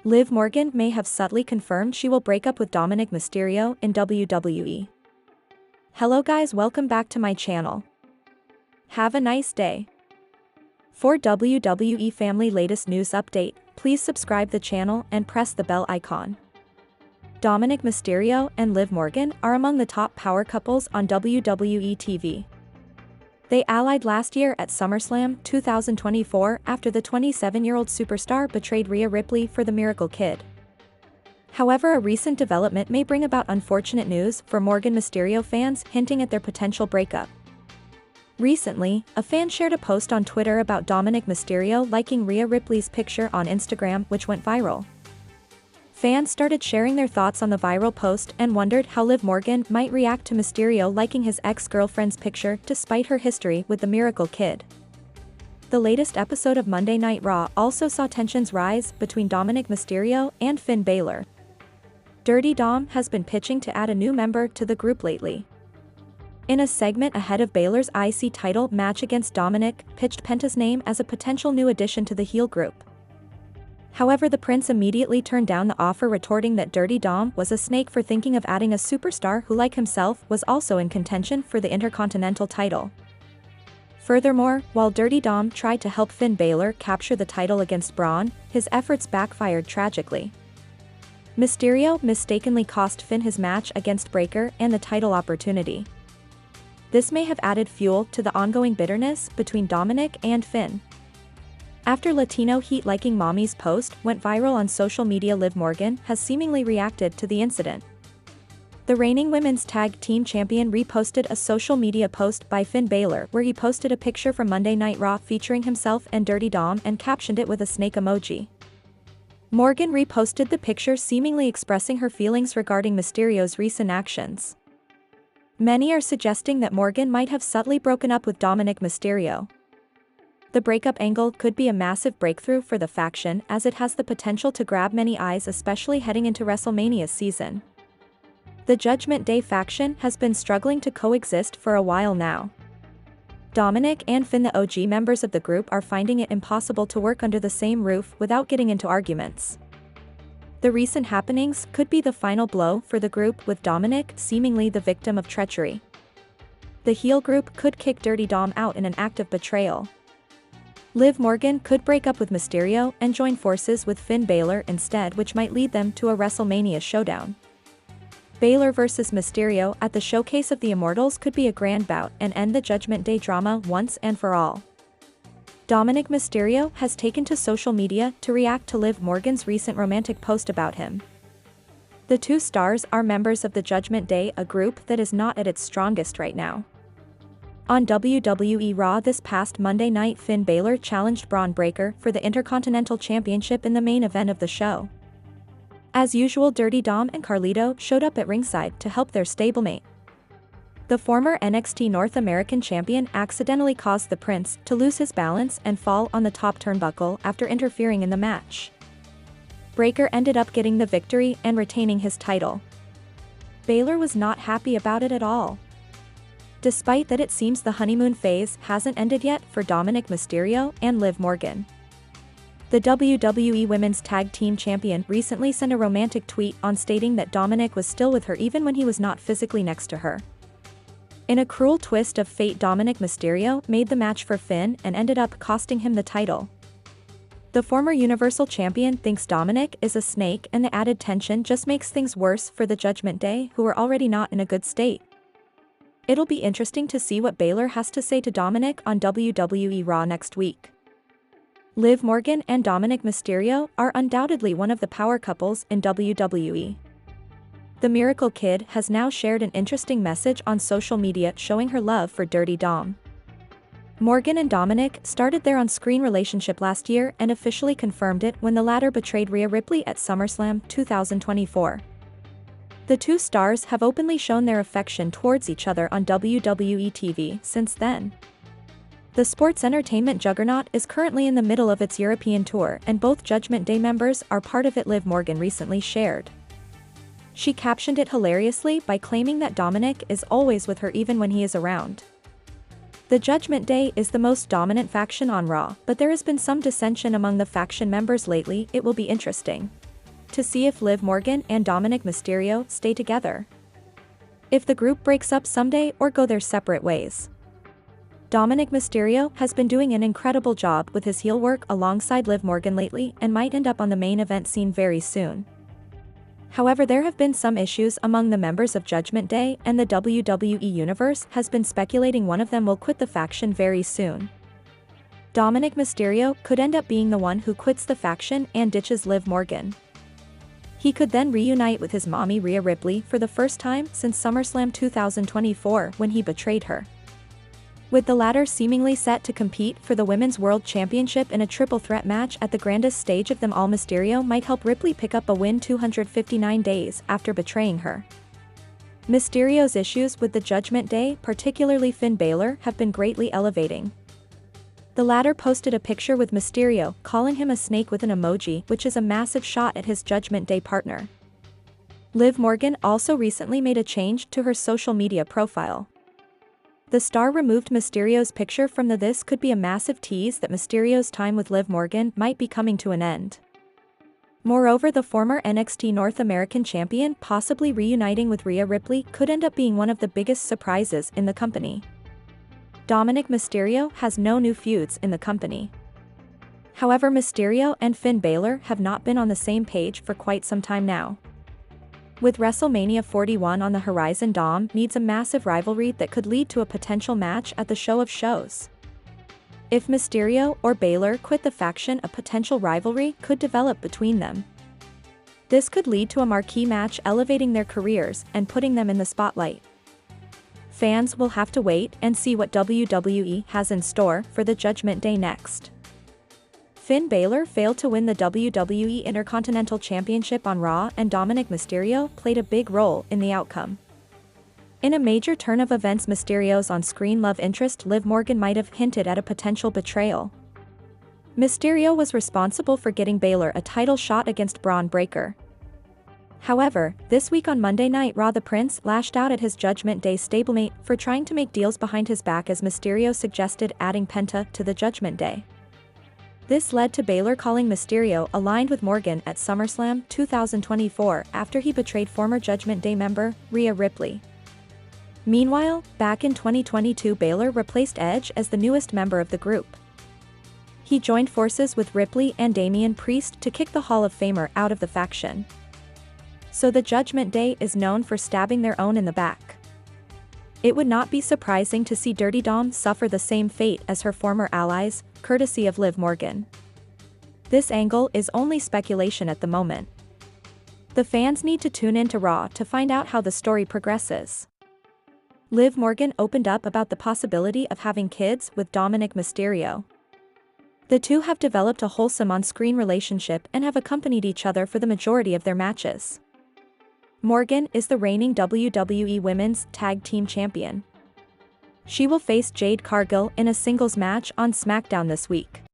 Liv Morgan may have subtly confirmed she will break up with Dominik Mysterio in WWE. Hello guys, welcome back to my channel. Have a nice day. For WWE family latest news update, please subscribe the channel and press the bell icon. Dominik Mysterio and Liv Morgan are among the top power couples on WWE TV. They allied last year at SummerSlam 2024 after the 27-year-old superstar betrayed Rhea Ripley for the Miracle Kid. However, a recent development may bring about unfortunate news for Morgan Mysterio fans, hinting at their potential breakup. Recently, a fan shared a post on Twitter about Dominik Mysterio liking Rhea Ripley's picture on Instagram, which went viral. Fans started sharing their thoughts on the viral post and wondered how Liv Morgan might react to Mysterio liking his ex-girlfriend's picture despite her history with the Miracle Kid. The latest episode of Monday Night Raw also saw tensions rise between Dominik Mysterio and Finn Balor. Dirty Dom has been pitching to add a new member to the group lately. In a segment ahead of Balor's IC title match against Dominik, pitched Penta's name as a potential new addition to the heel group. However, the Prince immediately turned down the offer, retorting that Dirty Dom was a snake for thinking of adding a superstar who, like himself, was also in contention for the Intercontinental title. Furthermore, while Dirty Dom tried to help Finn Balor capture the title against Braun, his efforts backfired tragically. Mysterio mistakenly cost Finn his match against Breakup and the title opportunity. This may have added fuel to the ongoing bitterness between Dominik and Finn. After Latino Heat liking Mommy's post went viral on social media, Liv Morgan has seemingly reacted to the incident. The reigning women's tag team champion reposted a social media post by Finn Balor where he posted a picture from Monday Night Raw featuring himself and Dirty Dom and captioned it with a snake emoji. Morgan reposted the picture, seemingly expressing her feelings regarding Mysterio's recent actions. Many are suggesting that Morgan might have subtly broken up with Dominik Mysterio. The breakup angle could be a massive breakthrough for the faction, as it has the potential to grab many eyes, especially heading into WrestleMania season. The Judgment Day faction has been struggling to coexist for a while now. Dominik and Finn, the OG members of the group, are finding it impossible to work under the same roof without getting into arguments. The recent happenings could be the final blow for the group, with Dominik seemingly the victim of treachery. The heel group could kick Dirty Dom out in an act of betrayal. Liv Morgan could break up with Mysterio and join forces with Finn Balor instead, which might lead them to a WrestleMania showdown. Balor vs Mysterio at the Showcase of the Immortals could be a grand bout and end the Judgment Day drama once and for all. Dominik Mysterio has taken to social media to react to Liv Morgan's recent romantic post about him. The two stars are members of the Judgment Day, a group that is not at its strongest right now. On WWE Raw this past Monday night, Finn Balor challenged Braun Breaker for the Intercontinental Championship in the main event of the show. As usual, Dirty Dom and Carlito showed up at ringside to help their stablemate. The former NXT North American champion accidentally caused the Prince to lose his balance and fall on the top turnbuckle after interfering in the match. Breaker ended up getting the victory and retaining his title. Balor was not happy about it at all. Despite that, it seems the honeymoon phase hasn't ended yet for Dominik Mysterio and Liv Morgan. The WWE Women's Tag Team Champion recently sent a romantic tweet on stating that Dominik was still with her even when he was not physically next to her. In a cruel twist of fate, Dominik Mysterio made the match for Finn and ended up costing him the title. The former Universal Champion thinks Dominik is a snake, and the added tension just makes things worse for the Judgment Day, who are already not in a good state. It'll be interesting to see what Balor has to say to Dominik on WWE Raw next week. Liv Morgan and Dominik Mysterio are undoubtedly one of the power couples in WWE. The Miracle Kid has now shared an interesting message on social media showing her love for Dirty Dom. Morgan and Dominik started their on-screen relationship last year and officially confirmed it when the latter betrayed Rhea Ripley at SummerSlam 2024. The two stars have openly shown their affection towards each other on WWE TV since then. The sports entertainment juggernaut is currently in the middle of its European tour, and both Judgment Day members are part of it, Liv Morgan recently shared. She captioned it hilariously by claiming that Dominik is always with her even when he is around. The Judgment Day is the most dominant faction on Raw, but there has been some dissension among the faction members lately. It will be interesting. to see if Liv Morgan and Dominik Mysterio stay together, if the group breaks up someday or go their separate ways. Dominik Mysterio has been doing an incredible job with his heel work alongside Liv Morgan lately and might end up on the main event scene very soon. However, there have been some issues among the members of Judgment Day, and the WWE Universe has been speculating one of them will quit the faction very soon. Dominik Mysterio could end up being the one who quits the faction and ditches Liv Morgan. He could then reunite with his mommy Rhea Ripley for the first time since SummerSlam 2024 when he betrayed her. With the latter seemingly set to compete for the Women's World Championship in a triple threat match at the grandest stage of them all, Mysterio might help Ripley pick up a win 259 days after betraying her. Mysterio's issues with the Judgment Day, particularly Finn Balor, have been greatly elevating. The latter posted a picture with Mysterio, calling him a snake with an emoji, which is a massive shot at his Judgment Day partner. Liv Morgan also recently made a change to her social media profile. The star removed Mysterio's picture from the This could be a massive tease that Mysterio's time with Liv Morgan might be coming to an end. Moreover, the former NXT North American champion possibly reuniting with Rhea Ripley could end up being one of the biggest surprises in the company. Dominik Mysterio has no new feuds in the company. However, Mysterio and Finn Balor have not been on the same page for quite some time now. With WrestleMania 41 on the horizon, Dom needs a massive rivalry that could lead to a potential match at the show of shows. If Mysterio or Balor quit the faction, a potential rivalry could develop between them. This could lead to a marquee match elevating their careers and putting them in the spotlight. Fans will have to wait and see what WWE has in store for the Judgment Day next. Finn Balor failed to win the WWE Intercontinental Championship on Raw, and Dominik Mysterio played a big role in the outcome. In a major turn of events, Mysterio's on-screen love interest Liv Morgan might have hinted at a potential betrayal. Mysterio was responsible for getting Balor a title shot against Braun Breaker. However, this week on Monday Night Raw, the Prince lashed out at his Judgment Day stablemate for trying to make deals behind his back as Mysterio suggested adding Penta to the Judgment Day. This led to Balor calling Mysterio aligned with Morgan at SummerSlam 2024 after he betrayed former Judgment Day member Rhea Ripley. Meanwhile, back in 2022, Balor replaced Edge as the newest member of the group. He joined forces with Ripley and Damian Priest to kick the Hall of Famer out of the faction. So the Judgment Day is known for stabbing their own in the back. It would not be surprising to see Dirty Dom suffer the same fate as her former allies, courtesy of Liv Morgan. This angle is only speculation at the moment. The fans need to tune in to Raw to find out how the story progresses. Liv Morgan opened up about the possibility of having kids with Dominik Mysterio. The two have developed a wholesome on-screen relationship and have accompanied each other for the majority of their matches. Morgan is the reigning WWE Women's Tag Team Champion. She will face Jade Cargill in a singles match on SmackDown this week.